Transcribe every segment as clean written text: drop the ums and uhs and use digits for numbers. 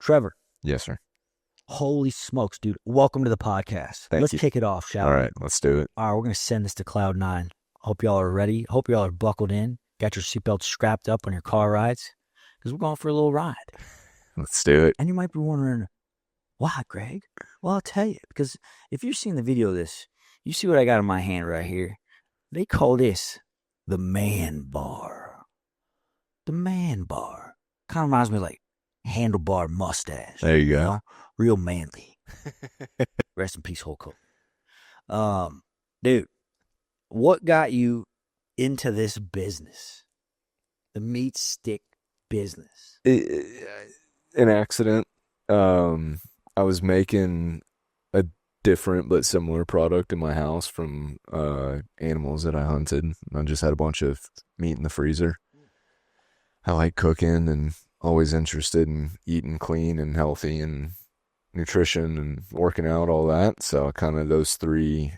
Trevor. Yes, sir. Holy smokes, dude. Welcome to the podcast. Let's kick it off, shall we? All right, let's do it. All right, we're going to send this to Cloud 9. Hope y'all are ready. Hope y'all are buckled in. Got your seatbelts strapped up on your car rides because we're going for a little ride. Let's do it. And you might be wondering, why, Greg? Well, I'll tell you, because if you've seen the video of this, you see what I got in my hand right here. They call this the MANBAR. The MANBAR. Kind of reminds me of like handlebar mustache. There you go. Know? Real manly. Rest in peace, Hulk Hogan. Dude, what got you into this business? The meat stick business. An accident. I was making a different but similar product in my house from animals that I hunted. I just had a bunch of meat in the freezer. I like cooking and always interested in eating clean and healthy and nutrition and working out, all that. So kind of those three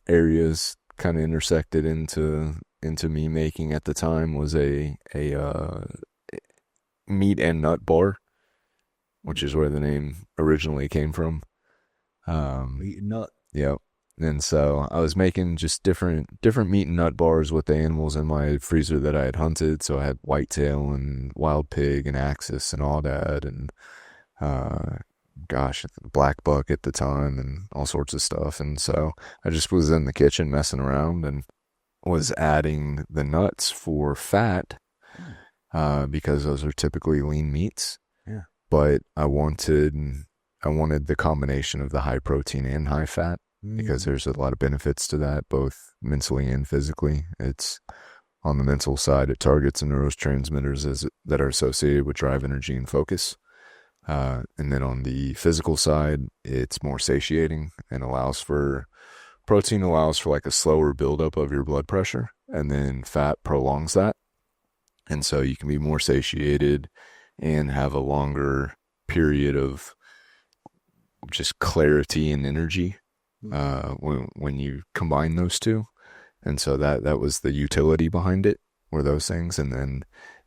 areas kind of intersected into me making at the time was a meat and nut bar, which is where the name originally came from. Meat and nut. Yep. And so I was making just different meat and nut bars with the animals in my freezer that I had hunted. So I had whitetail and wild pig and axis and all that, and black buck at the time and all sorts of stuff. And so I just was in the kitchen messing around and was adding the nuts for fat because those are typically lean meats. Yeah. But I wanted the combination of the high protein and high fat because there's a lot of benefits to that, both mentally and physically. It's on the mental side, it targets the neurotransmitters that are associated with drive, energy, and focus. And then on the physical side, it's more satiating and protein allows for like a slower buildup of your blood pressure, and then fat prolongs that. And so you can be more satiated and have a longer period of just clarity and energy when you combine those two. And so that was the utility behind it, were those things. And then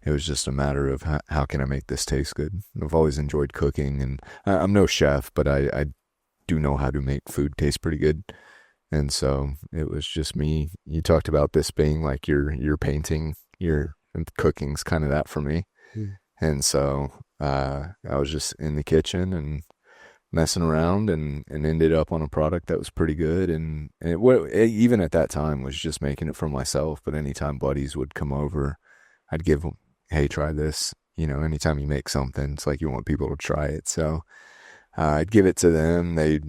it was just a matter of how can I make this taste good? I've always enjoyed cooking, and I'm no chef, but I do know how to make food taste pretty good. And so it was just me. You talked about this being like your painting, your cooking's kind of that for me. And so I was just in the kitchen and messing around and ended up on a product that was pretty good. And even at that time was just making it for myself. But anytime buddies would come over, I'd give them, hey, try this. You know, anytime you make something, it's like you want people to try it. So I'd give it to them. They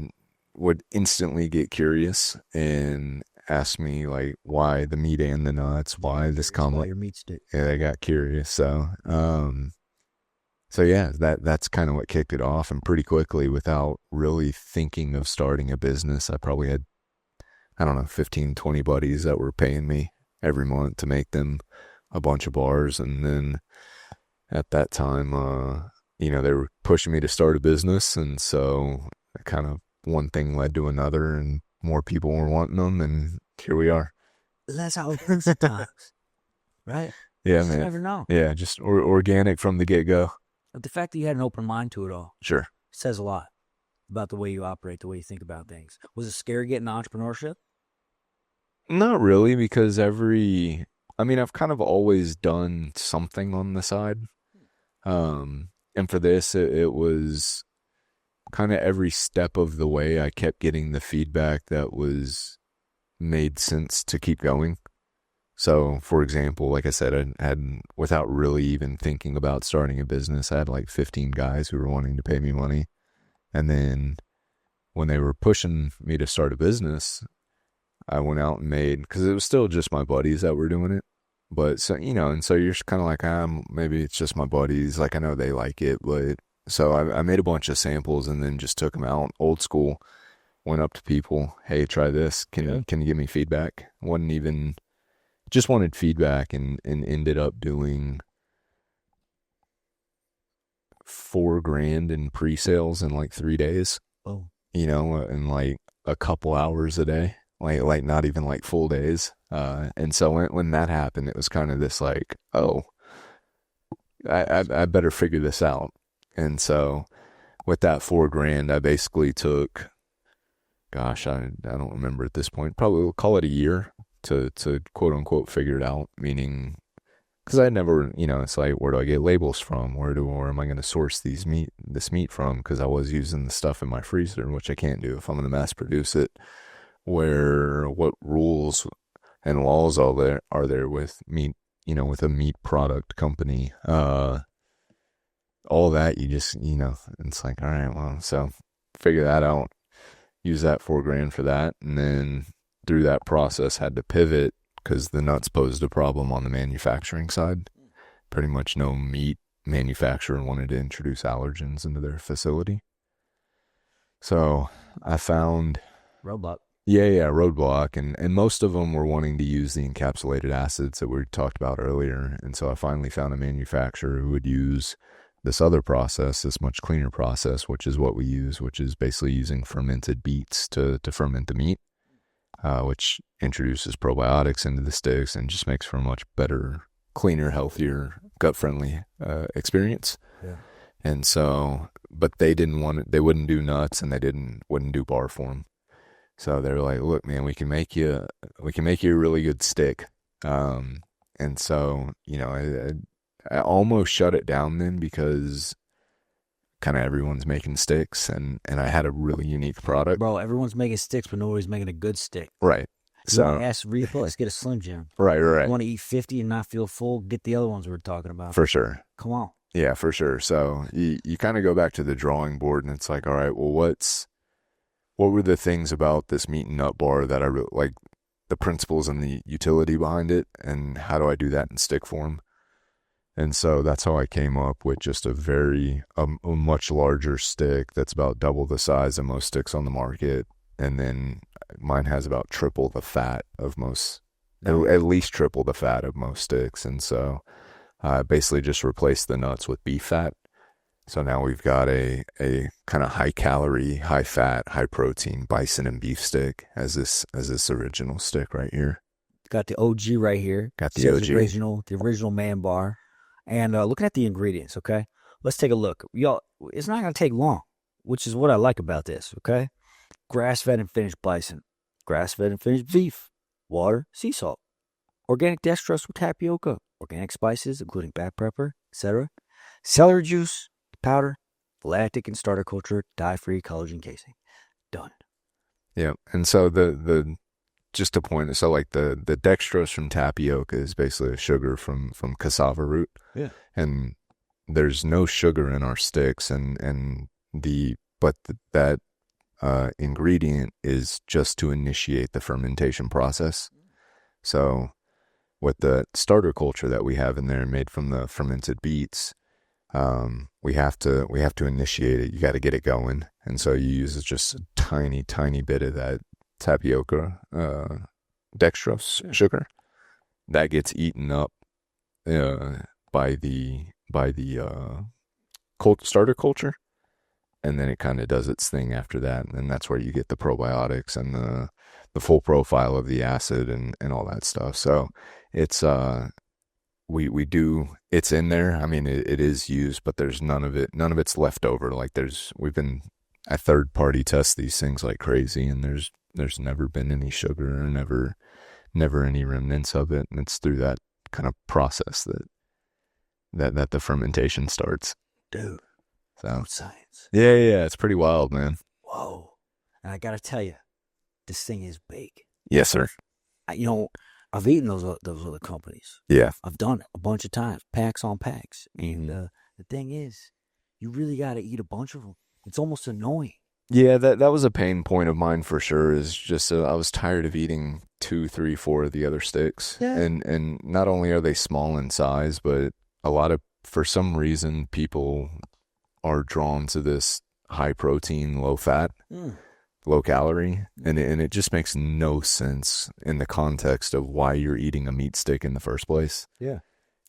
would instantly get curious and ask me like, why the meat and the nuts? Why this combo? Why your meat stick? Yeah, they got curious. So yeah, that's kind of what kicked it off. And pretty quickly, without really thinking of starting a business, I probably had, 15, 20 buddies that were paying me every month to make them a bunch of bars. And then at that time, they were pushing me to start a business. And so kind of one thing led to another and more people were wanting them. And here we are. That's how it works sometimes. Right? Yeah, you man. never know. Yeah, just organic from the get-go. But the fact that you had an open mind to it all Sure. says a lot about the way you operate, the way you think about things. Was it scary getting into entrepreneurship? Not really, because I've kind of always done something on the side. And for this, it was kind of every step of the way I kept getting the feedback that made sense to keep going. So, for example, like I said, I had, without really even thinking about starting a business, I had like 15 guys who were wanting to pay me money. And then when they were pushing me to start a business, I went out and because it was still just my buddies that were doing it. But so, and so you're kind of like, maybe it's just my buddies. Like, I know they like it, but so I made a bunch of samples and then just took them out old school, went up to people. Hey, try this. Can you give me feedback? Just wanted feedback and ended up doing $4,000 in pre-sales in like 3 days. Oh, in like a couple hours a day, like not even like full days. And so when that happened, it was kind of this like, oh, I better figure this out. And so with that $4,000, I basically took, gosh, I don't remember at this point, probably we'll call it a year to quote unquote figure it out. Meaning, because I never, it's like, where do I get labels from? Where am I going to source this meat from? Because I was using the stuff in my freezer, which I can't do if I'm going to mass produce it. What rules and laws are there with meat, with a meat product company? All that, you just, it's like, all right, well, so figure that out. Use that $4,000 for that. And then through that process, had to pivot because the nuts posed a problem on the manufacturing side. Pretty much no meat manufacturer wanted to introduce allergens into their facility. So I found Roadblock. Yeah, roadblock. And most of them were wanting to use the encapsulated acids that we talked about earlier. And so I finally found a manufacturer who would use this other process, this much cleaner process, which is what we use, which is basically using fermented beets to ferment the meat, which introduces probiotics into the sticks and just makes for a much better, cleaner, healthier, gut-friendly experience. Yeah. And so, but they wouldn't do nuts, and wouldn't do bar form. So they were like, look, man, we can make you a really good stick. And so, I almost shut it down then because kind of everyone's making sticks, and I had a really unique product. Bro, everyone's making sticks, but nobody's making a good stick. Right. So ask refill. Let's get a Slim Jim. Right. You want to eat 50 and not feel full? Get the other ones we were talking about. For sure. Come on. Yeah, for sure. So you kind of go back to the drawing board, and it's like, all right, well, what were the things about this meat and nut bar that I really like, the principles and the utility behind it, and how do I do that in stick form? And so that's how I came up with just a much larger stick that's about double the size of most sticks on the market. And then mine has about triple the fat of most, at least triple the fat of most sticks. And so I basically just replaced the nuts with beef fat. So now we've got a kind of high calorie, high fat, high protein bison and beef stick as this original stick right here. Got the OG right here. Got the OG. The original MANBAR. And looking at the ingredients, okay? Let's take a look. Y'all, it's not going to take long, which is what I like about this, okay? Grass-fed and finished bison. Grass-fed and finished beef. Water, sea salt. Organic dextrose with tapioca. Organic spices, including black pepper, etc. Celery juice, powder, lactic and starter culture, dye-free collagen casing. Done. Yeah, and so the just to point, so like the dextrose from tapioca is basically a sugar from cassava root. Yeah. And there's no sugar in our sticks, but that ingredient is just to initiate the fermentation process. So with the starter culture that we have in there made from the fermented beets, we have to initiate it. You got to get it going. And so you use just a tiny, tiny bit of that tapioca dextrose sugar that gets eaten up by the starter culture, and then it kind of does its thing after that, and that's where you get the probiotics and the full profile of the acid and all that stuff. So it's it's in there. I mean, it is used, but there's none of it's left over. Like I third party test these things like crazy, and there's never been any sugar or never any remnants of it. And it's through that kind of process that the fermentation starts. Dude. So Science. Yeah. It's pretty wild, man. Whoa. And I got to tell you, this thing is big. Yes, sir. I've eaten those other companies. Yeah. I've done it a bunch of times, packs on packs. And the thing is, you really got to eat a bunch of them. It's almost annoying. Yeah, that was a pain point of mine for sure. Is just I was tired of eating 2, 3, 4 of the other sticks. Yeah. And not only are they small in size, but for some reason, people are drawn to this high protein, low fat, low calorie, and it just makes no sense in the context of why you're eating a meat stick in the first place. Yeah.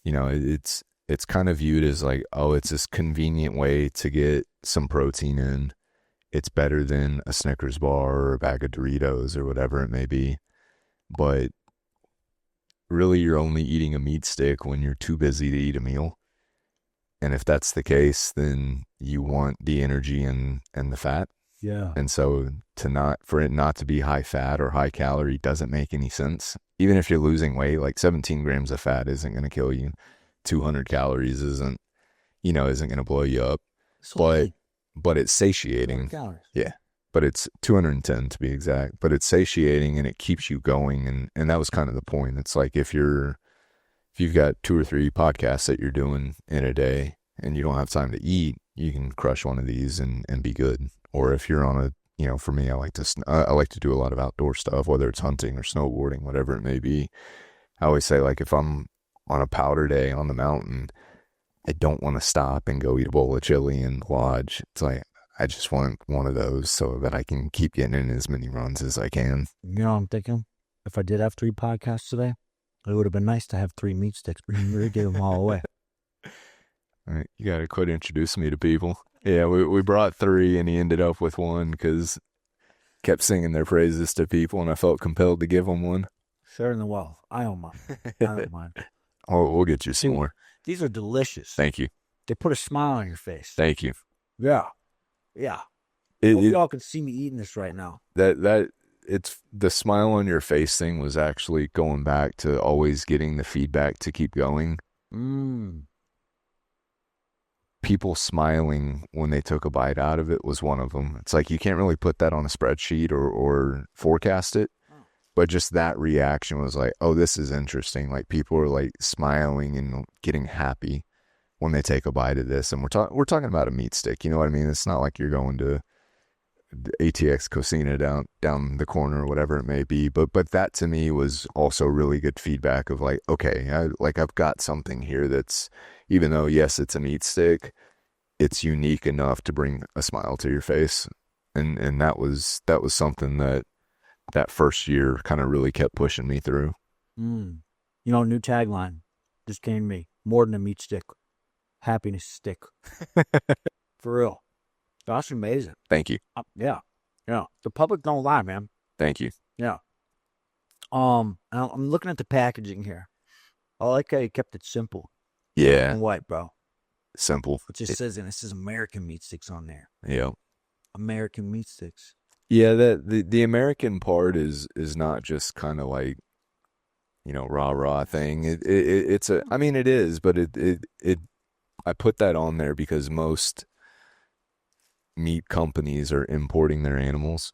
It's kind of viewed as like, oh, it's this convenient way to get some protein in. It's better than a Snickers bar or a bag of Doritos or whatever it may be. But really, you're only eating a meat stick when you're too busy to eat a meal. And if that's the case, then you want the energy and the fat. Yeah. And so for it not to be high fat or high calorie doesn't make any sense. Even if you're losing weight, like 17 grams of fat isn't going to kill you. 200 calories isn't going to blow you up. But it's satiating. Yeah. But it's 210 to be exact. But it's satiating and it keeps you going. And that was kind of the point. It's like if you've got 2 or 3 podcasts that you're doing in a day and you don't have time to eat, you can crush one of these and be good. Or if you're on for me, I like to do a lot of outdoor stuff, whether it's hunting or snowboarding, whatever it may be. I always say, like, if I'm on a powder day on the mountain, I don't want to stop and go eat a bowl of chili and lodge. It's like, I just want one of those so that I can keep getting in as many runs as I can. You know what I'm thinking? If I did have 3 podcasts today, it would have been nice to have 3 meat sticks, but you really gave them all away. All right, you got to quit introducing me to people. Yeah, we brought 3 and he ended up with 1 because kept singing their praises to people and I felt compelled to give them one. Sharing the wealth. I don't mind. I don't mind. Oh, we'll get you some more. These are delicious. Thank you. They put a smile on your face. Thank you. Yeah. Yeah. Hope y'all can see me eating this right now. It's the smile on your face thing was actually going back to always getting the feedback to keep going. People smiling when they took a bite out of it was one of them. It's like you can't really put that on a spreadsheet or forecast it, but just that reaction was like, oh, this is interesting. Like people are like smiling and getting happy when they take a bite of this. And we're talking about a meat stick. You know what I mean? It's not like you're going to ATX Cocina down the corner or whatever it may be. But that to me was also really good feedback of like, okay, I've got something here that's, even though, yes, it's a meat stick, it's unique enough to bring a smile to your face. And that was something that first year kind of really kept pushing me through. New tagline just came to me. More than a meat stick. Happiness stick. For real. That's amazing. Thank you. Yeah. The public don't lie, man. Thank you. Yeah. I'm looking at the packaging here. I like how you kept it simple. Yeah. And white, bro. Simple. It just says, and it says American meat sticks on there. Yeah. American meat sticks. Yeah, the American part is not just kind of like, rah thing. It is, but I put that on there because most meat companies are importing their animals.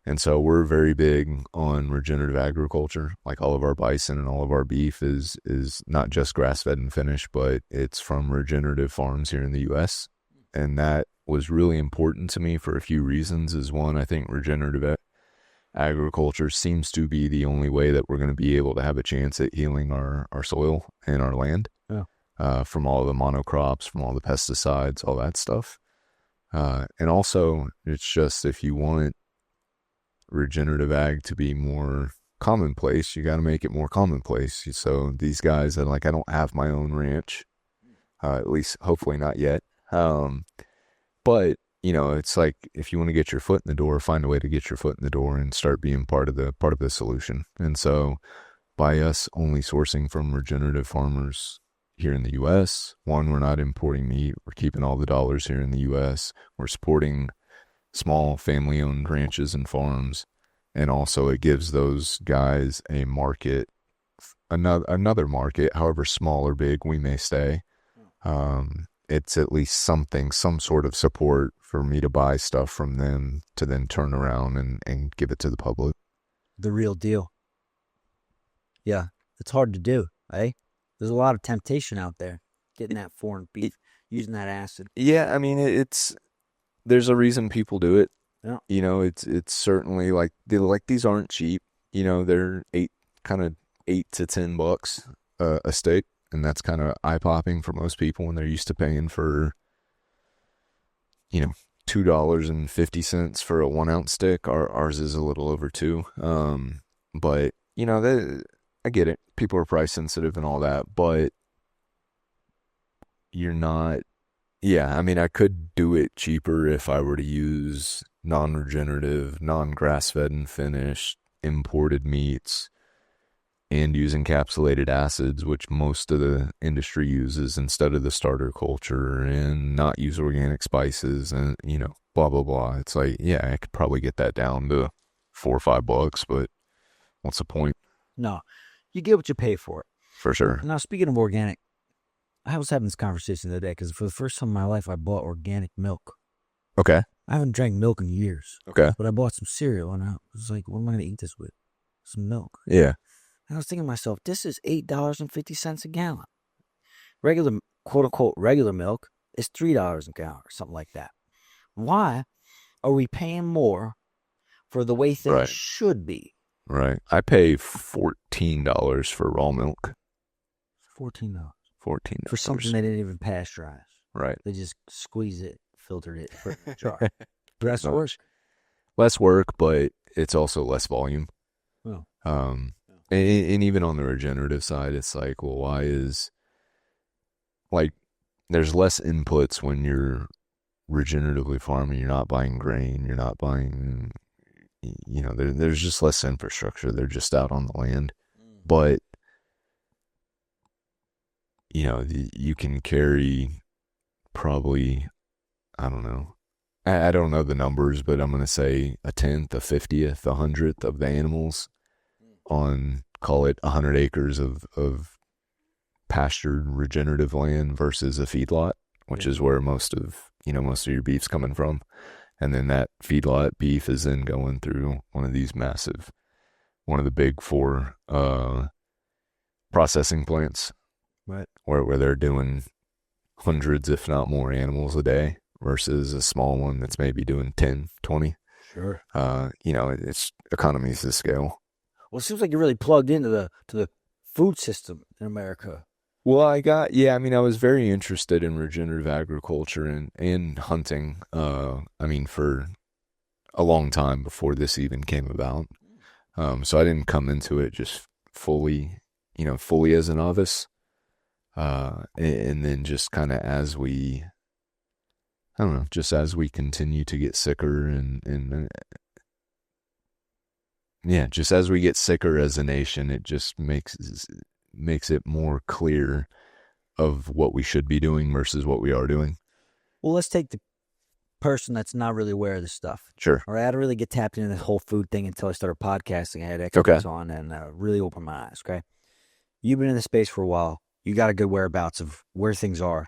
And so we're very big on regenerative agriculture. Like all of our bison and all of our beef is not just grass-fed and finished, but it's from regenerative farms here in the U.S. And that was really important to me for a few reasons. Is one, I think regenerative agriculture seems to be the only way that we're going to be able to have a chance at healing our soil and our land. Yeah. From all the monocrops, from all the pesticides, all that stuff. And also, it's just if you want regenerative ag to be more commonplace, you got to make it more commonplace. So these guys that I don't have my own ranch, at least hopefully not yet. But it's like if you want to get your foot in the door, find a way to get your foot in the door and start being part of the solution. And so by us only sourcing from regenerative farmers here in the U.S., one, we're not importing meat. We're keeping all the dollars here in the U.S. We're supporting small family-owned ranches and farms, and also it gives those guys a market, another market, however small or big we may stay. It's at least something, some sort of support for me to buy stuff from them to then turn around and give it to the public. The real deal. Yeah, it's hard to do, eh? There's a lot of temptation out there, getting that foreign beef, using that acid. Yeah, I mean, there's a reason people do it. Yeah. It's certainly like these aren't cheap. They're $8 to $10 a steak, and that's kind of eye popping for most people when they're used to paying for $2.50 for a 1 ounce stick. Ours is a little over $2. But I get it. People are price sensitive and all that, but you're not. Yeah, I mean, I could do it cheaper if I were to use non-regenerative, non-grass-fed and finished, imported meats. and use encapsulated acids, which most of the industry uses instead of the starter culture, and not use organic spices, and blah blah blah. It's like, yeah, I could probably get that down to $4 or $5, but what's the point? No, you get what you pay for it. For sure. Now, speaking of organic, I was having this conversation the other day because for the first time in my life, I bought organic milk. Okay. I haven't drank milk in years. Okay. But I bought some cereal, and I was like, what am I going to eat this with? Some milk. Yeah. And I was thinking to myself, this is $8.50 a gallon. Regular, quote-unquote, regular milk is $3 a gallon or something like that. Why are we paying more for the way things should be? Right. I pay $14 for raw milk. $14. $14. For something they didn't even pasteurize. Right. They just squeezed it, filtered it for a jar. Less work. Less work, but it's also less volume. Oh. And even on the regenerative side, it's like, well, why is, like, there's less inputs when you're regeneratively farming. You're not buying grain. You're not buying, there's just less infrastructure. They're just out on the land. But, you can carry probably, I don't know. I don't know the numbers, but I'm going to say a 10th, a 50th, a 100th of the animals on, call it 100 acres of pastured regenerative land versus a feedlot, which is where most of your beef's coming from. And then that feedlot beef is then going through one of the big 4 processing plants, right, where they're doing hundreds, if not more, animals a day versus a small one that's maybe doing 10, 20. Sure. It's economies of scale. Well, it seems like you're really plugged into the food system in America. Well, I was very interested in regenerative agriculture and hunting. For a long time before this even came about. So I didn't come into it just fully as a novice. And then just kind of as we continue to get sicker just as we get sicker as a nation, it just makes it more clear of what we should be doing versus what we are doing. Well, let's take the person that's not really aware of this stuff. Sure. All right, I didn't really get tapped into this whole food thing until I started podcasting. I had experts on and really opened my eyes, okay? You've been in the space for a while. You got a good whereabouts of where things are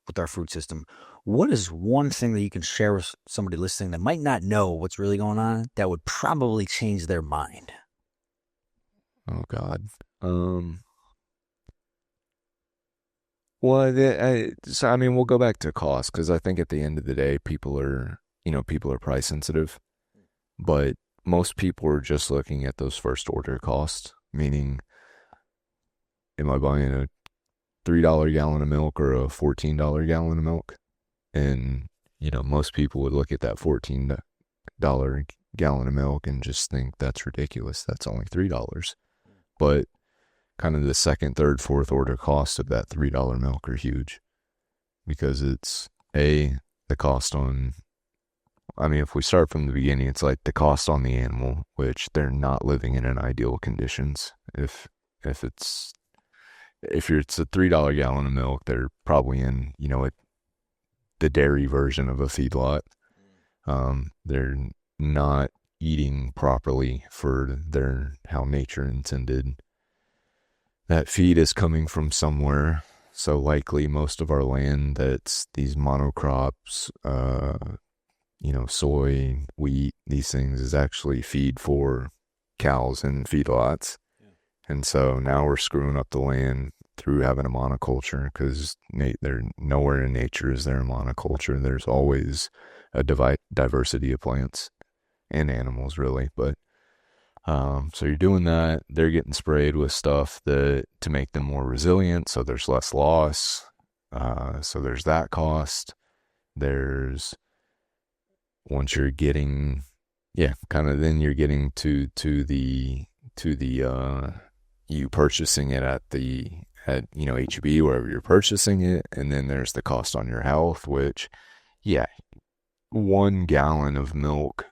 with our food system. What is one thing that you can share with somebody listening that might not know what's really going on that would probably change their mind? Oh, God. Well, we'll go back to cost, because I think at the end of the day, people are price sensitive, but most people are just looking at those first order costs, meaning, am I buying a $3 gallon of milk or a $14 gallon of milk? And, most people would look at that $14 gallon of milk and just think that's ridiculous. That's only $3. But kind of the second, third, fourth order cost of that $3 milk are huge, because it's the cost on, if we start from the beginning, it's like the cost on the animal, which they're not living in ideal conditions. If it's a $3 gallon of milk, they're probably in, the dairy version of a feedlot. They're not eating properly for how nature intended. That feed is coming from somewhere. So likely most of our land that's these monocrops, soy, wheat, these things is actually feed for cows and feedlots. Yeah. And so now we're screwing up the land through having a monoculture, because they're nowhere in nature is there a monoculture. There's always a diversity of plants and animals, really. But so you're doing that. They're getting sprayed with stuff to make them more resilient, so there's less loss. So there's that cost. There's, once you're getting, then you're getting to the you purchasing it at HEB, wherever you're purchasing it, and then there's the cost on your health, which, 1 gallon of milk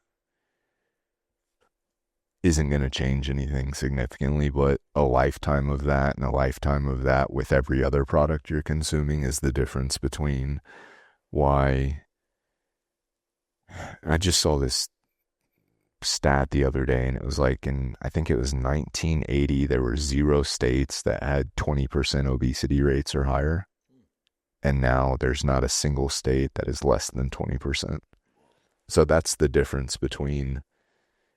isn't going to change anything significantly, but a lifetime of that and a lifetime of that with every other product you're consuming is the difference between why. I just saw this stat the other day, and it was like I think it was 1980, there were 0 states that had 20% obesity rates or higher. And now there's not a single state that is less than 20%. So that's the difference between,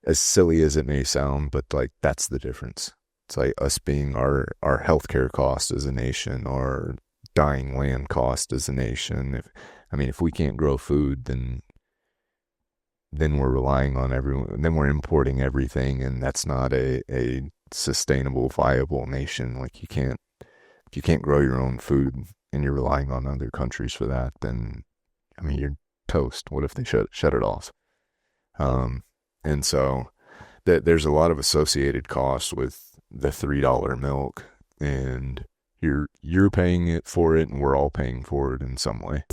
as silly as it may sound, but like that's the difference. It's like us being our healthcare cost as a nation, our dying land cost as a nation. If we can't grow food, then we're relying on everyone, then we're importing everything, and that's not a sustainable, viable nation. Like if you can't grow your own food and you're relying on other countries for that, then you're toast. What if they shut it off? And so there's a lot of associated costs with the $3 milk, and you're paying it for it, and we're all paying for it in some way.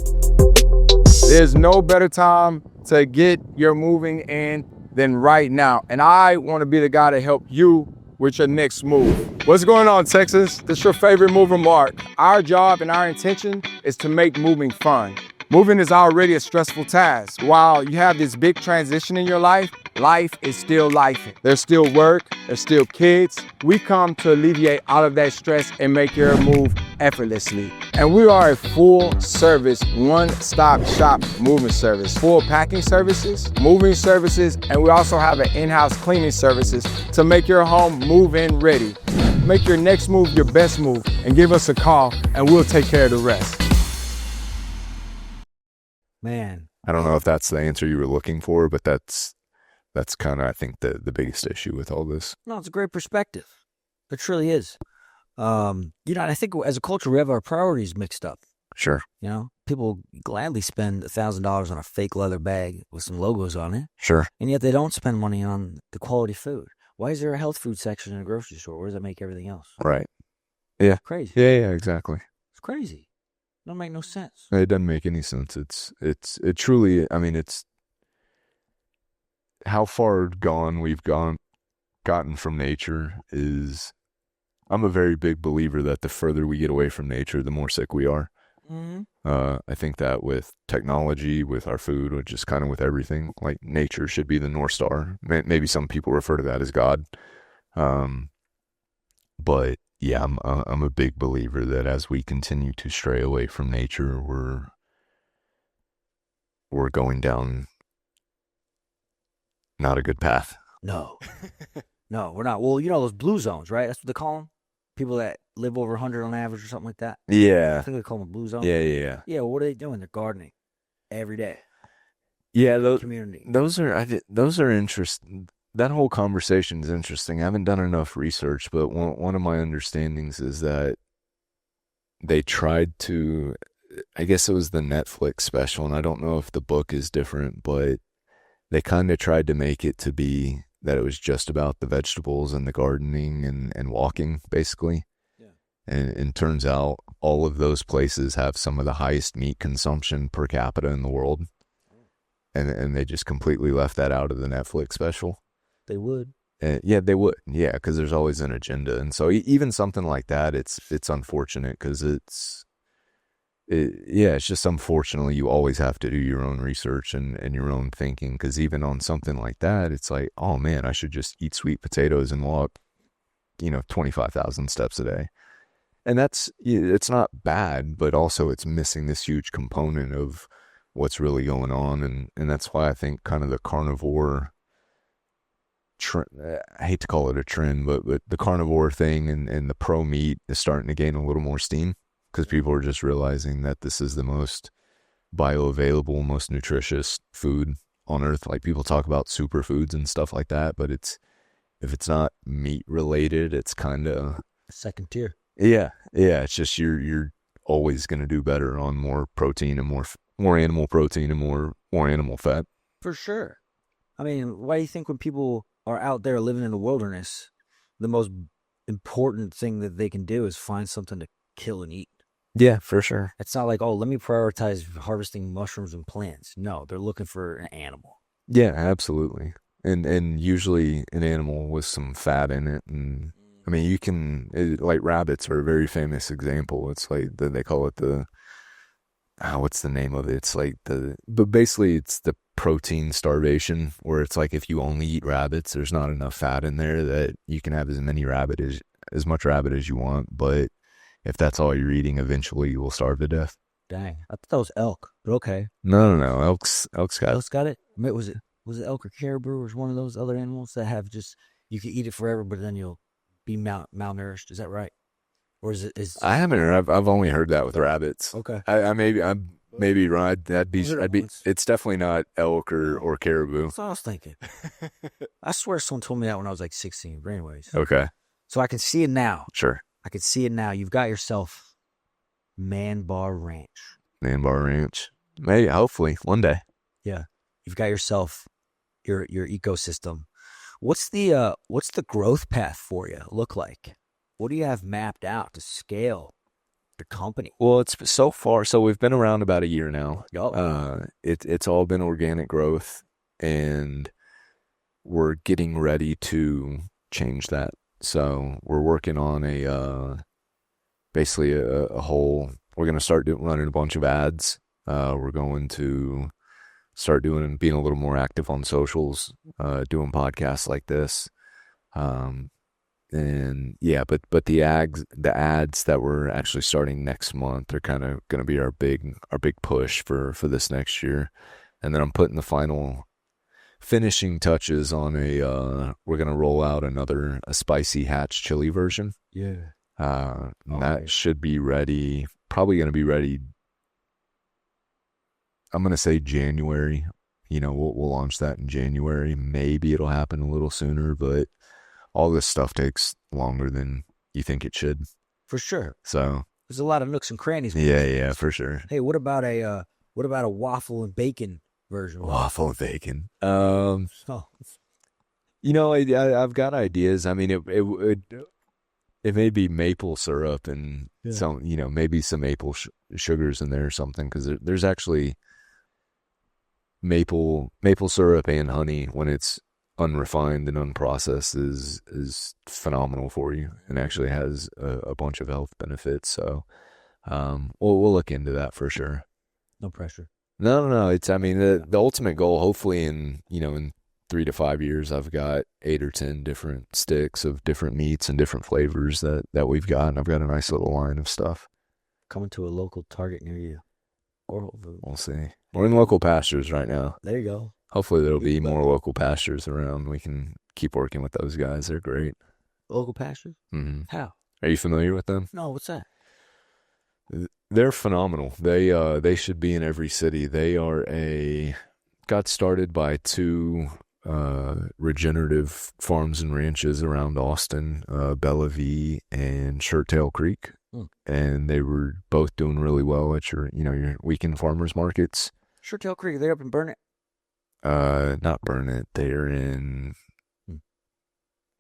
There's no better time to get your moving in than right now. And I want to be the guy to help you with your next move. What's going on, Texas? This is your favorite mover, Mark. Our job and our intention is to make moving fun. Moving is already a stressful task. While you have this big transition in your life, life is still life. There's still work, there's still kids. We come to alleviate all of that stress and make your move effortlessly. And we are a full service, one-stop shop moving service. Full packing services, moving services, and we also have an in-house cleaning services to make your home move-in ready. Make your next move your best move and give us a call and we'll take care of the rest. Man, I don't know if that's the answer you were looking for, but that's kind of, I think, the biggest issue with all this. no, it's a great perspective. It truly is. And I think as a culture, we have our priorities mixed up. Sure. People gladly spend $1,000 on a fake leather bag with some logos on it. Sure. And yet they don't spend money on the quality food. Why is there a health food section in a grocery store? Where does that make everything else? Right. Yeah. Crazy. Yeah, exactly. It's crazy. Don't make no sense. It doesn't make any sense. It truly, it's how far gone we've gotten from nature is. I'm a very big believer that the further we get away from nature, the more sick we are. Mm-hmm. I think that with technology, with our food, or just kind of with everything, like nature should be the North Star. Maybe some people refer to that as God. But yeah, I'm a big believer that as we continue to stray away from nature, we're going down not a good path. No. No, we're not. Well, those blue zones, right? That's what they call them. People that live over 100 on average or something like that. I Yeah. think they call them blue zones. Yeah. Yeah, well, what are they doing? They're gardening every day. Yeah, Community. those are interesting. That whole conversation is interesting. I haven't done enough research, but one of my understandings is that they tried to, I guess it was the Netflix special, and I don't know if the book is different, but they kind of tried to make it to be that it was just about the vegetables and the gardening and walking, basically. Yeah. And turns out all of those places have some of the highest meat consumption per capita in the world. And they just completely left that out of the Netflix special. They would. Yeah, they would. Yeah, because there's always an agenda. And so even something like that, it's unfortunate because it's just unfortunately you always have to do your own research and your own thinking, because even on something like that, it's like, oh man, I should just eat sweet potatoes and walk, 25,000 steps a day. And it's not bad, but also it's missing this huge component of what's really going on. And that's why I think kind of the carnivore I hate to call it a trend, but the carnivore thing and the pro meat is starting to gain a little more steam, because people are just realizing that this is the most bioavailable, most nutritious food on earth. Like, people talk about superfoods and stuff like that, but if it's not meat related, it's kind of second tier. Yeah. It's just you're always going to do better on more protein and more animal protein and more animal fat. For sure. I mean, why do you think when people are out there living in the wilderness, the most important thing that they can do is find something to kill and eat? Yeah, for sure. It's not like, oh, let me prioritize harvesting mushrooms and plants. No, they're looking for an animal. Yeah, absolutely. And usually an animal with some fat in it. And I mean, like rabbits are a very famous example. It's like they call it what's the name of it? It's like but basically it's the protein starvation, where it's like if you only eat rabbits, there's not enough fat in there that you can have as much rabbit as you want. But if that's all you're eating, eventually you will starve to death. Dang, I thought that was elk, but okay. No. Elk's got it. I mean, was it elk or caribou, or was one of those other animals that have just, you can eat it forever, but then you'll be malnourished? Is that right? Or is it? I haven't heard. I've only heard that with rabbits. Okay. I maybe right. That'd be. It's definitely not elk or caribou. That's what I was thinking. I swear someone told me that when I was like 16. But anyways. Okay. So I can see it now. Sure. I can see it now. You've got yourself MANBAR Ranch. MANBAR Ranch. Maybe, hopefully, one day. Yeah. You've got yourself your ecosystem. What's the growth path for you look like? What do you have mapped out to scale the company? Well, it's so far. So we've been around about a year now. Oh. It's all been organic growth, and we're getting ready to change that. So we're working on basically a whole. We're going to start running a bunch of ads. We're going to start being a little more active on socials, doing podcasts like this. And yeah, but the ads that we're actually starting next month are kind of going to be our big push for this next year. And then I'm putting the finishing touches on we're going to roll out a spicy hatch chili version. Yeah. That should be ready, probably going to be ready. I'm going to say January. We'll launch that in January. Maybe it'll happen a little sooner, but all this stuff takes longer than you think it should. For sure. So there's a lot of nooks and crannies. Yeah, for sure. Hey, what about a waffle and bacon version? Waffle and bacon. Oh. I've got ideas. I mean, it may be maple syrup and some, maybe some maple sugars in there or something, because there's actually maple syrup and honey, when it's unrefined and unprocessed, is phenomenal for you, and actually has a bunch of health benefits. So we'll look into that for sure. No pressure. No. It's, I mean, the ultimate goal, hopefully in 3 to 5 years, I've got 8 or 10 different sticks of different meats and different flavors that we've got, and I've got a nice little line of stuff. Coming to a local Target near you. Or we'll see. We're in local pastures right now. There you go. Hopefully there'll be more local pastures around. We can keep working with those guys. They're great. Local pastures? Mm-hmm. How? Are you familiar with them? No, what's that? They're phenomenal. They should be in every city. They got started by 2 regenerative farms and ranches around Austin, Bellevue and Shirttail Creek. And they were both doing really well at your weekend farmers markets. Shirttail Creek, they're up in Burnett? Not Burnett. They're in,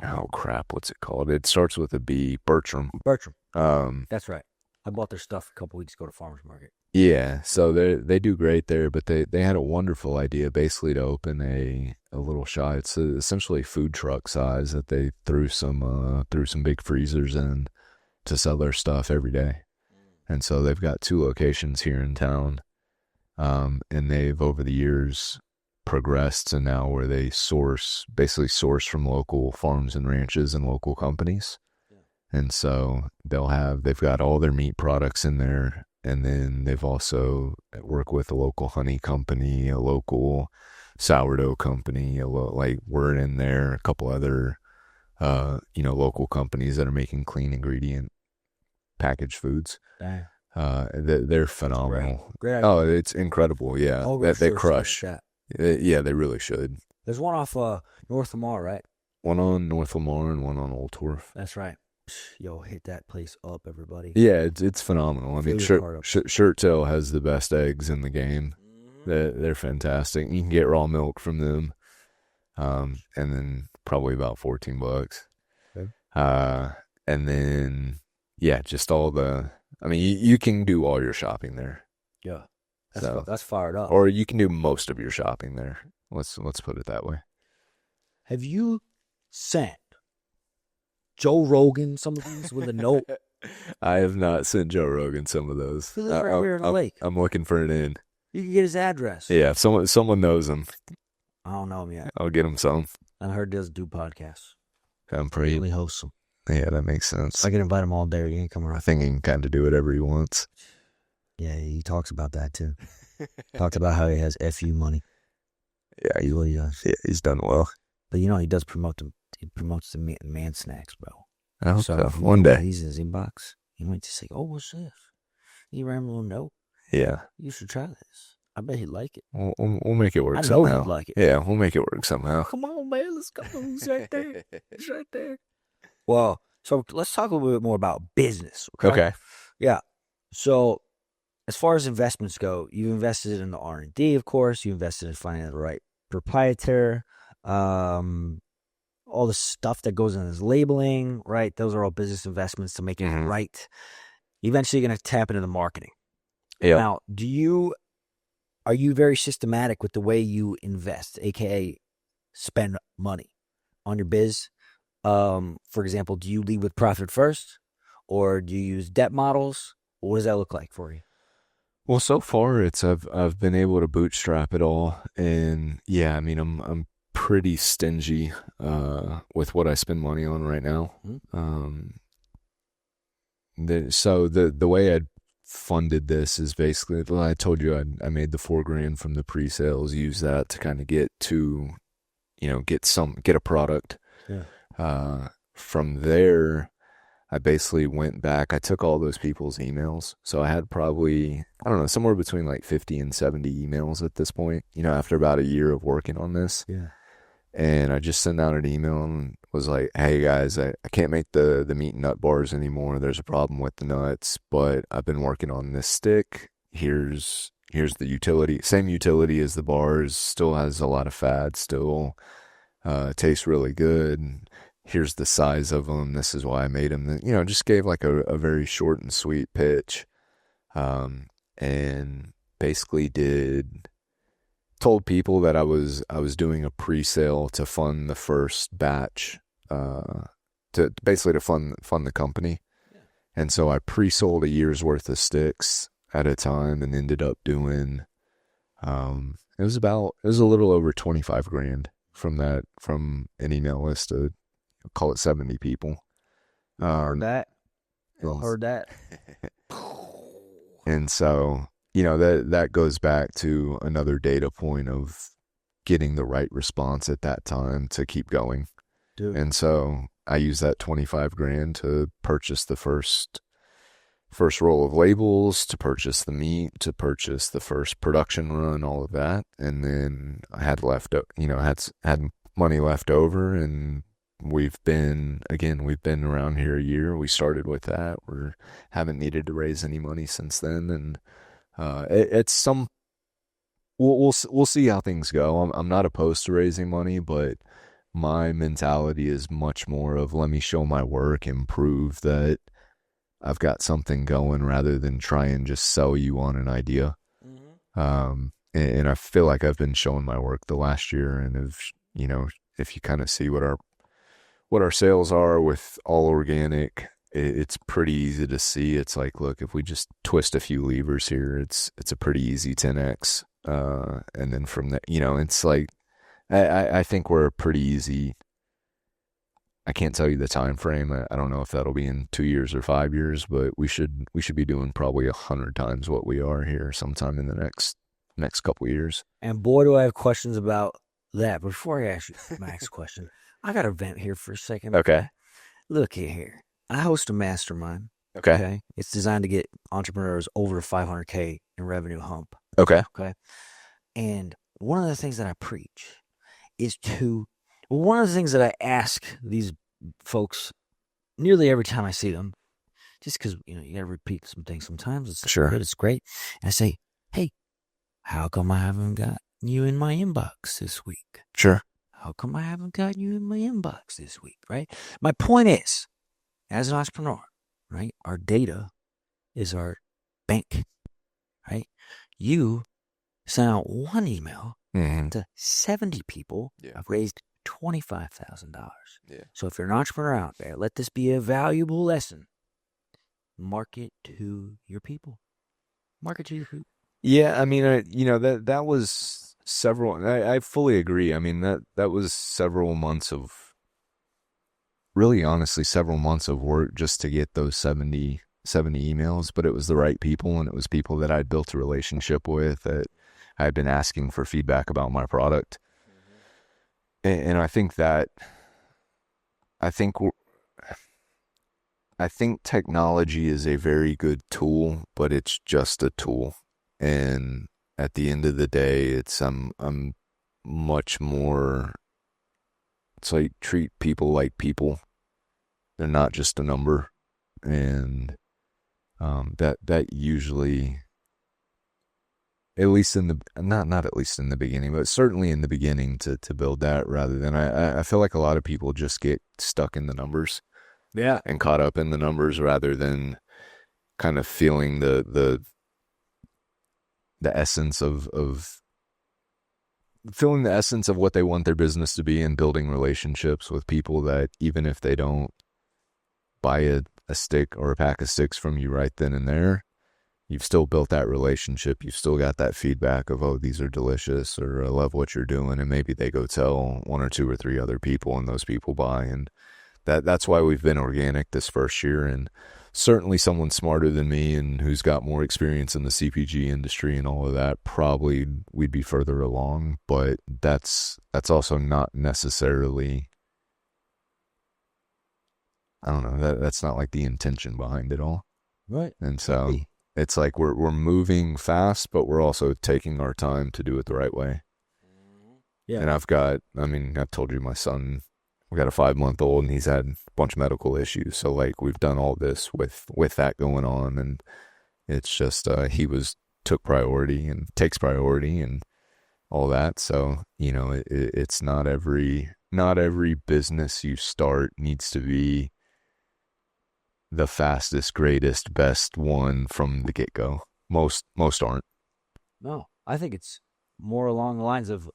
oh crap, what's it called? It starts with a B. Bertram. That's right. I bought their stuff a couple weeks ago to farmers market. Yeah, so they do great there, but they had a wonderful idea, basically, to open a little shop. It's essentially food truck size, that they threw some big freezers in to sell their stuff every day. And so they've got 2 locations here in town, and they've over the years progressed to now where they source from local farms and ranches and local companies. And so they've got all their meat products in there, and then they've also worked with a local honey company, a local sourdough company, like we're in there, a couple other local companies that are making clean ingredient packaged foods. Dang. They're phenomenal. Great. Oh, it's incredible. Yeah, they crush. Yeah, they really should. There's one off North Lamar, right? One on North Lamar and one on Old Torf. That's right. Yo, hit that place up, everybody. Yeah, it's phenomenal. I mean, Shirttail has the best eggs in the game. They're fantastic. You can get raw milk from them, and then probably about $14. Okay. And then just all the. I mean, you can do all your shopping there. Yeah, that's fired up. Or you can do most of your shopping there. Let's put it that way. Have you sent Joe Rogan some of these with a note? I have not sent Joe Rogan some of those. He lives right here in the lake. I'm looking for it in. You can get his address. Yeah, if someone knows him, I don't know him yet. I'll get him some. I heard he does do podcasts. I'm pretty. Really hosts them. Yeah, that makes sense. I can invite him all day. He ain't coming I around. think he can kind of do whatever he wants. Yeah, he talks about that too. Talks about how he has FU money. Yeah, He really does. yeah, he's done well. But he does promote them. He promotes the man snacks, bro. I hope so. if you One know day. he's in his inbox. He might just say, "Oh, what's this?" He ran a little note. Yeah, You should try this. I bet he'd like it. we'll make it work I know somehow. he'd like it. Yeah, we'll make it work somehow. Come on, man. Let's go. He's right there. He's right there. Well, so let's talk a little bit more about business. Okay. Yeah. So as far as investments go, you've invested in the R&D, of course. You invested in finding the right proprietor. All the stuff that goes in his labeling, right? Those are all business investments to make it right. Eventually, you're going to tap into the marketing. Yeah. Now, are you very systematic with the way you invest, aka spend money on your biz? For example, do you lead with profit first, or do you use debt models? What does that look like for you? Well, so far I've been able to bootstrap it all, and yeah, I mean I'm pretty stingy with what I spend money on right now. So the way I funded this is basically, well, I told you I made the $4,000 from the pre-sales, use that to kind of get a product. Yeah. From there, I basically went back. I took all those people's emails. So I had probably, I don't know, somewhere between like 50 and 70 emails at this point, after about a year of working on this. Yeah. And I just sent out an email and was like, hey guys, I can't make the meat and nut bars anymore. There's a problem with the nuts, but I've been working on this stick. Here's the utility. Same utility as the bars, still has a lot of fat, still tastes really good. Here's the size of them. This is why I made them. Just gave like a very short and sweet pitch. And basically told people that I was doing a pre-sale to fund the first batch, to fund the company. Yeah. And so I pre-sold a year's worth of sticks at a time and ended up doing, it was a little over $25,000 from an email list of, call it 70 people. Heard that. Heard that. And so, that goes back to another data point of getting the right response at that time to keep going. Dude. And so I used that $25,000 to purchase the first roll of labels, to purchase the meat, to purchase the first production run, all of that. And then I had had money left over, and we've been around here a year. We started with that. We haven't needed to raise any money since then. And we'll see how things go. I'm not opposed to raising money, but my mentality is much more of, let me show my work and prove that I've got something going, rather than try and just sell you on an idea. And I feel like I've been showing my work the last year, and if you kind of see what our sales are with all organic, it's pretty easy to see. It's like, look, if we just twist a few levers here, it's a pretty easy 10x. And then from that, it's like, I think we're pretty easy. I can't tell you the time frame. I don't know if that'll be in 2 years or 5 years, but we should be doing probably 100 times what we are here sometime in the next couple of years. And boy, do I have questions about that. Before I ask you my next question, I got to vent here for a second. Okay. Look here. I host a mastermind. Okay. It's designed to get entrepreneurs over 500K in revenue hump. Okay. And one of the things that I preach is one of the things that I ask these folks nearly every time I see them, just because, you got to repeat some things sometimes. It's sure. Good, it's great. And I say, hey, how come I haven't got you in my inbox this week? Sure. How come I haven't got you in my inbox this week, right? My point is, as an entrepreneur, right, our data is our bank, right? You sent out one email to 70 people. Yeah. I've raised $25,000. Yeah. So if you're an entrepreneur out there, let this be a valuable lesson. Market to your people. Market to your people. Yeah, I mean, that was several. I fully agree. I mean, that was several months of, really honestly, several months of work just to get those 70 emails. But it was the right people, and it was people that I'd built a relationship with, that I'd been asking for feedback about my product. And I think technology is a very good tool, but it's just a tool. And at the end of the day, it's I'm much more. It's like, treat people like people. They're not just a number, and that usually, at least in the not at least in the beginning, but certainly in the beginning, to build that, rather than I feel like a lot of people just get stuck in the numbers. Yeah. And caught up in the numbers, rather than kind of feeling the essence of feeling the essence of what they want their business to be, and building relationships with people that, even if they don't buy a stick or a pack of sticks from you right then and there, you've still built that relationship. You've still got that feedback of, oh, these are delicious, or I love what you're doing. And maybe they go tell 1 or 2 or 3 other people, and those people buy. And that's why we've been organic this first year. And certainly someone smarter than me, and who's got more experience in the CPG industry and all of that, probably we'd be further along. But that's also not necessarily, I don't know, that's not like the intention behind it all. Right. And so it's like we're moving fast, but we're also taking our time to do it the right way. Yeah. And I've told you, my son, we got a 5-month-old, and he's had a bunch of medical issues. So like, we've done all this with that going on, and it's just, he took priority and takes priority and all that. So, it's not every business you start needs to be the fastest, greatest, best one from the get-go. Most aren't. No, I think it's more along the lines of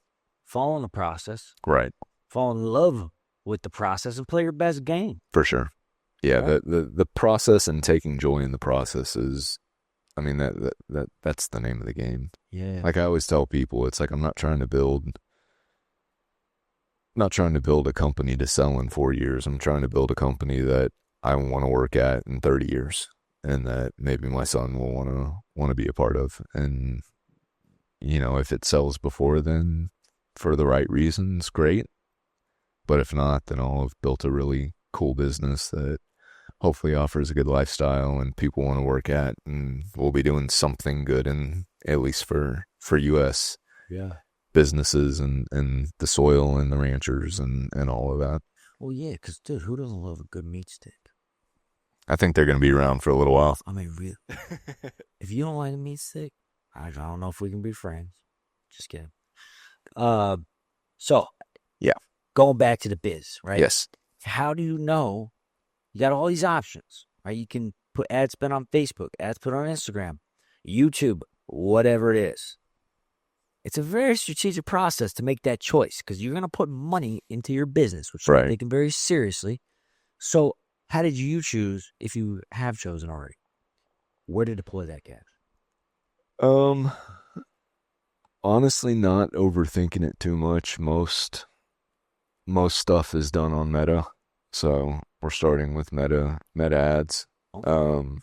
following the process. Right. Fall in love with the process and play your best game. For sure. Yeah, Right. the process, and taking joy in the process is, I mean, that's the name of the game. Yeah. Like I always tell people, it's like, I'm not trying to build a company to sell in 4 years. I'm trying to build a company that I want to work at in 30 years, and that maybe my son will want to be a part of. And, if it sells before then, for the right reasons, great. But if not, then I'll have built a really cool business that hopefully offers a good lifestyle and people want to work at, and we'll be doing something good, and at least for U.S. businesses and the soil and the ranchers and all of that. Well, yeah, because, dude, who doesn't love a good meat stick? I think they're going to be around for a little while. I mean, really. If you don't like a meat stick, I don't know if we can be friends. Just kidding. So, yeah, going back to the biz, right? Yes. How do you know? You got all these options, right? You can put ad spend on Facebook, ad spend on Instagram, YouTube, whatever it is. It's a very strategic process to make that choice, because you're going to put money into your business, which Right. you're taking very seriously. So how did you choose, if you have chosen already, where to deploy that cash? Honestly, not overthinking it too much. Most stuff is done on Meta, so we're starting with Meta ads. Okay.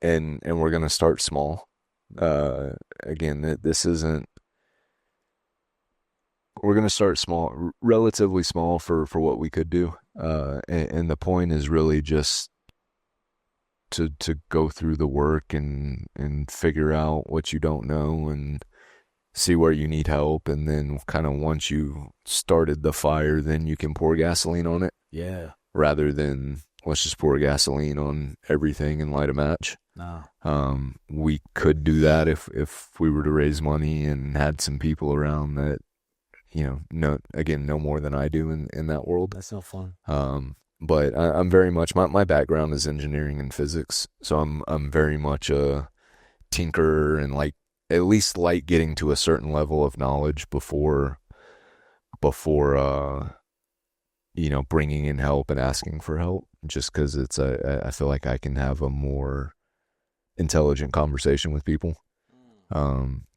And we're gonna start small. Again, this isn't. We're gonna start small, relatively small for what we could do. And the point is really just to go through the work and figure out what you don't know and see where you need help, and then kind of once you started the fire, then you can pour gasoline on it. Yeah. Rather than let's just pour gasoline on everything and light a match. No. We could do that if we were to raise money and had some people around that, know more than I do in that world. That's no fun. But I'm very much, my background is engineering and physics, so I'm very much a tinkerer, and at least getting to a certain level of knowledge before bringing in help and asking for help, just because I feel like I can have a more intelligent conversation with people.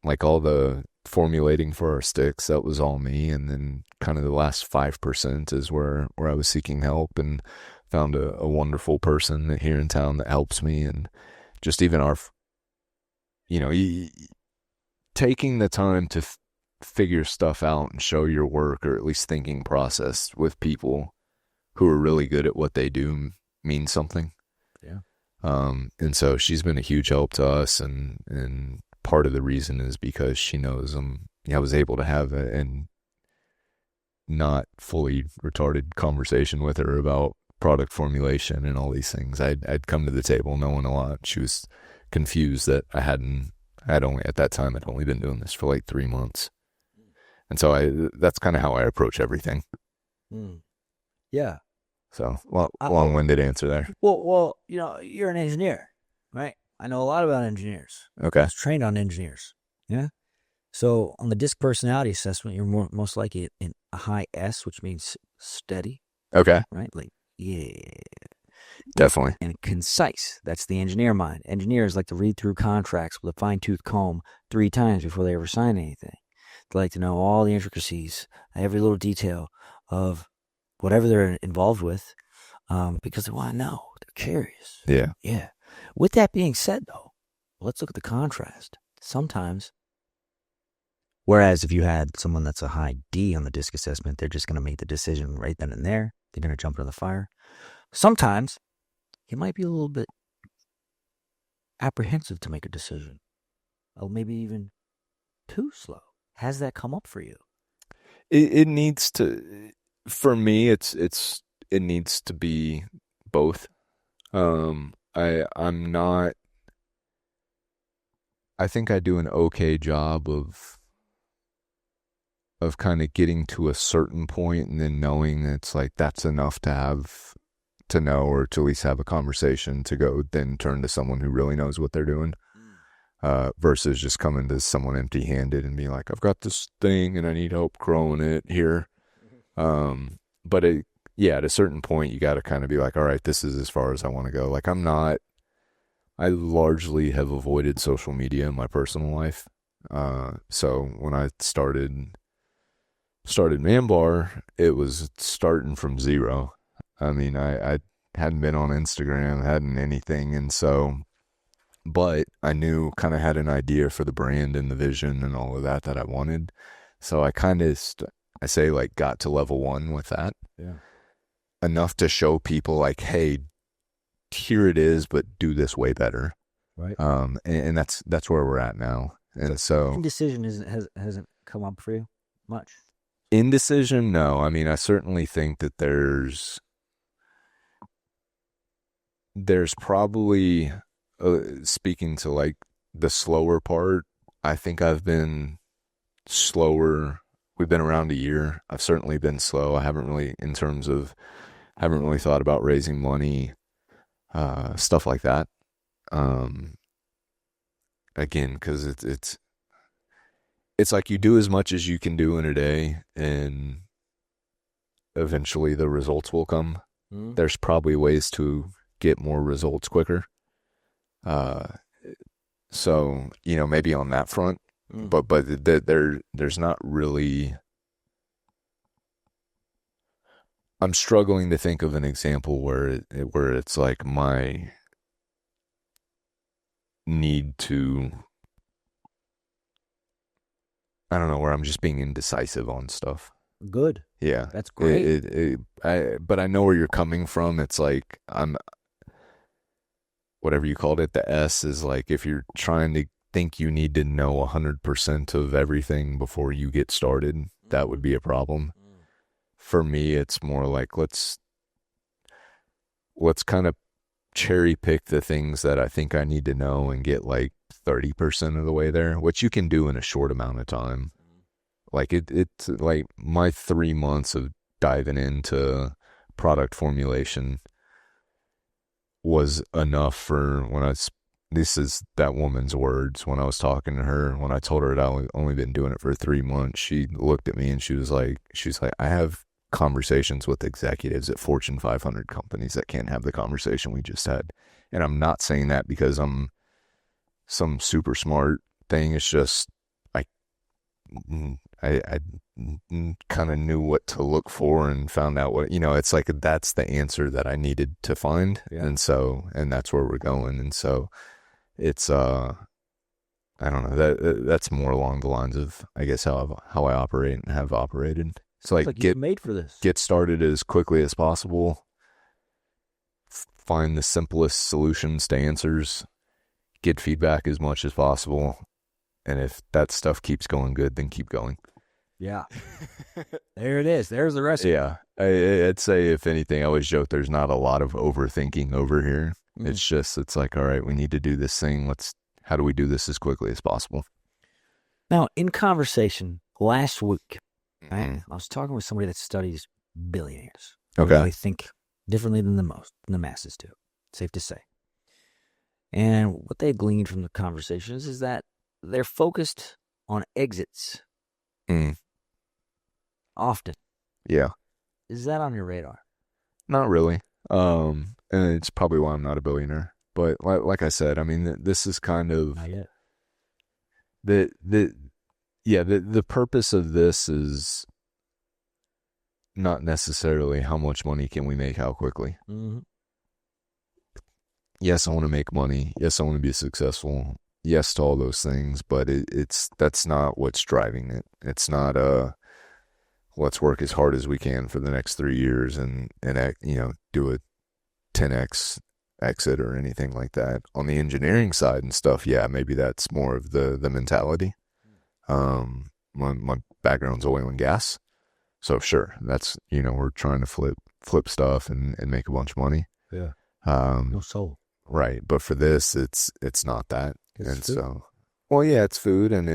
Like all the formulating for our sticks, that was all me. And then kind of the last 5% is where I was seeking help, and found a wonderful person here in town that helps me. And just even taking the time to figure stuff out and show your work, or at least thinking process, with people who are really good at what they do means something. Yeah. And so she's been a huge help to us, and part of the reason is because she knows I was able to have a not fully retarded conversation with her about product formulation and all these things. I'd come to the table knowing a lot. She was confused that I'd only been doing this for like 3 months. And so that's kind of how I approach everything. Yeah. So long-winded answer there. Well, you're an engineer, right? I know a lot about engineers. Okay. I was trained on engineers. Yeah. So on the DISC personality assessment, you're most likely in a high S, which means steady. Okay. Right? Like, yeah. Definitely. And concise. That's the engineer mind. Engineers like to read through contracts with a fine-tooth comb 3 times before they ever sign anything. They like to know all the intricacies, every little detail of whatever they're involved with, because they want to know. They're curious. Yeah. Yeah. With that being said, though, let's look at the contrast. Sometimes, whereas if you had someone that's a high D on the DISC assessment, they're just going to make the decision right then and there. They're going to jump into the fire. Sometimes, you might be a little bit apprehensive to make a decision. Or maybe even too slow. Has that come up for you? It needs to, for me, it needs to be both. I think I do an okay job of kind of getting to a certain point and then knowing it's like that's enough to know, or to at least have a conversation, to go then turn to someone who really knows what they're doing, versus just coming to someone empty-handed and being like, I've got this thing and I need help growing it here. But at a certain point, you got to kind of be like, all right, this is as far as I want to go. Like I largely have avoided social media in my personal life. So when I started MANBAR, it was starting from zero. I mean, I hadn't been on Instagram, hadn't anything. And so, but I knew, kind of had an idea for the brand and the vision and all of that I wanted. So I kind of, got to level 1 with that. Yeah. Enough to show people like, hey, here it is, but do this way better. Right. And that's where we're at now. And so indecision hasn't come up for you much. Indecision, no. I mean, I certainly think that there's probably, speaking to like the slower part, I think I've been slower. We've been around a year. I've certainly been slow. I haven't really thought about raising money, stuff like that. Again, because it's like you do as much as you can do in a day, and eventually the results will come. There's probably ways to get more results quicker. So, maybe on that front, but there's not really. I'm struggling to think of an example where it's like my need to, I don't know, where I'm just being indecisive on stuff. Good. Yeah. That's great. But I know where you're coming from. It's like, whatever you called it, the S is like, if you're trying to think you need to know 100% of everything before you get started, that would be a problem. For me, it's more like, let's kind of cherry pick the things that I think I need to know and get like 30% of the way there, which you can do in a short amount of time. Like it's like my 3 months of diving into product formulation was enough for this is that woman's words. When I was talking to her, when I told her I'd only been doing it for 3 months, she looked at me and she was like, I have conversations with executives at Fortune 500 companies that can't have the conversation we just had. And I'm not saying that because I'm some super smart thing. It's just I kind of knew what to look for and found out what, it's like that's the answer that I needed to find. Yeah. And that's where we're going. And so it's I don't know, that's more along the lines of, I guess, how I operate and have operated. So like you're made for this. Get started as quickly as possible. Find the simplest solutions to answers. Get feedback as much as possible. And if that stuff keeps going good, then keep going. Yeah. There it is. There's the recipe. Yeah. I'd say, if anything, I always joke there's not a lot of overthinking over here. It's like, all right, we need to do this thing. How do we do this as quickly as possible? Now, in conversation last week, I was talking with somebody that studies billionaires. Okay. They think differently than the masses do. Safe to say. And what they gleaned from the conversations is that they're focused on exits often. Yeah. Is that on your radar? Not really. And it's probably why I'm not a billionaire. But like I said, I mean, this is kind of Not yet. The purpose of this is not necessarily how much money can we make, how quickly. Mm-hmm. Yes, I want to make money. Yes, I want to be successful. Yes to all those things, but that's not what's driving it. It's not let's work as hard as we can for the next 3 years and do a 10x exit or anything like that. On the engineering side and stuff, yeah, maybe that's more of the mentality. My background's oil and gas, so sure, that's we're trying to flip stuff and make a bunch of money. Yeah. No soul. Right, but for this, it's not that. It's and food. So, well, yeah, it's food, and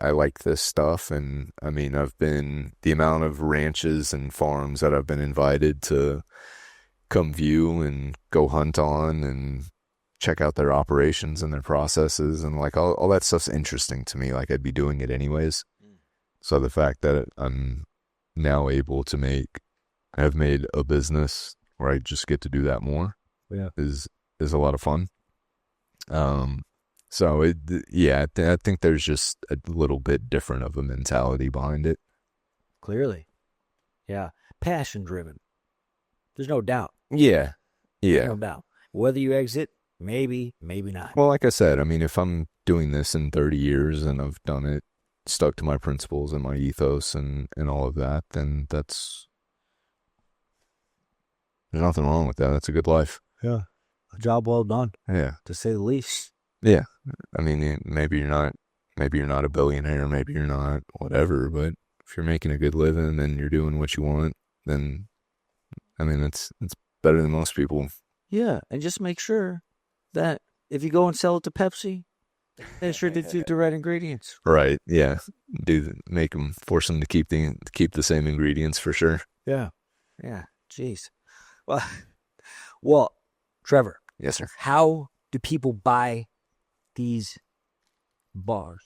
I like this stuff, and I mean, I've been, the amount of ranches and farms that I've been invited to come view and go hunt on and check out their operations and their processes, and like all that stuff's interesting to me. Like, I'd be doing it anyways. So the fact that I'm now able to have made a business where I just get to do that more, is a lot of fun. So I think there's just a little bit different of a mentality behind it. Clearly. Yeah. Passion driven. There's no doubt. Yeah. No doubt. Whether you exit, maybe not. Well, like I said, I mean, if I'm doing this in 30 years and I've done it, stuck to my principles and my ethos and all of that, then there's nothing wrong with that. That's a good life. Yeah. A job well done. Yeah. To say the least. Yeah. I mean, maybe you're not a billionaire, maybe you're not whatever, but if you're making a good living and you're doing what you want, then, I mean, it's better than most people. Yeah. And just make sure that if you go and sell it to Pepsi, make sure to do the right ingredients. Right. Yeah. Force them to keep the same ingredients for sure. Yeah. Yeah. Jeez. Well, Trevor. Yes, sir. How do people buy these bars?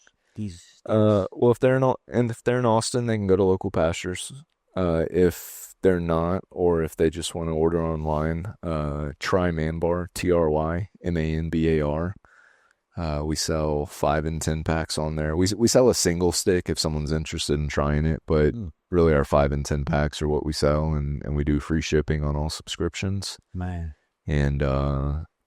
Well, if they're in Austin, they can go to local pastures. If they're not, or if they just want to order online, try MANBAR, TRYMANBAR. We sell 5 and 10 packs on there. We sell a single stick if someone's interested in trying it, but really our 5 and 10 packs are what we sell, and we do free shipping on all subscriptions. Man. And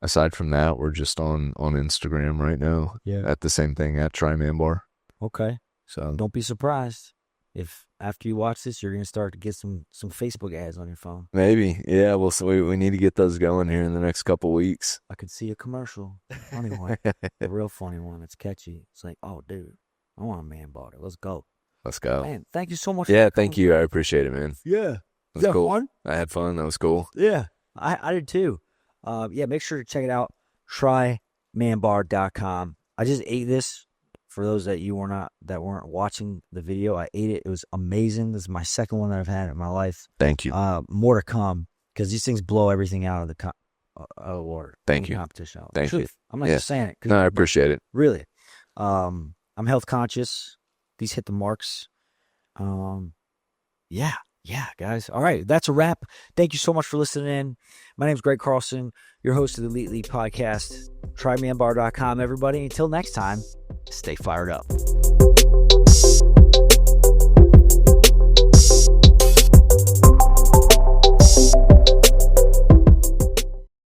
aside from that, we're just on Instagram right now. Yeah. At the same thing, at Try MANBAR. Okay. So don't be surprised if after you watch this, you're going to start to get some Facebook ads on your phone. Maybe. Yeah, we need to get those going here in the next couple weeks. I could see a commercial. Funny one. A real funny one. It's catchy. It's like, oh, dude, I want a MANBAR. Let's go. Let's go. Man, thank you so much. Yeah, thank you. I appreciate it, man. Yeah. That was cool. Fun? I had fun. That was cool. Yeah, I did too. Make sure to check it out. TryManbar.com. I just ate this. For those that weren't watching the video, I ate it. It was amazing. This is my second one that I've had in my life. Thank you. More to come because these things blow everything out of the water. Thank you. Competition. Thank you. I'm not just saying it. No, I appreciate it. Really. I'm health conscious. These hit the marks. Yeah. Yeah, guys. All right. That's a wrap. Thank you so much for listening in. My name is Greg Carlson, your host of the Elite League podcast. Try MANBAR.com, everybody. Until next time, stay fired up.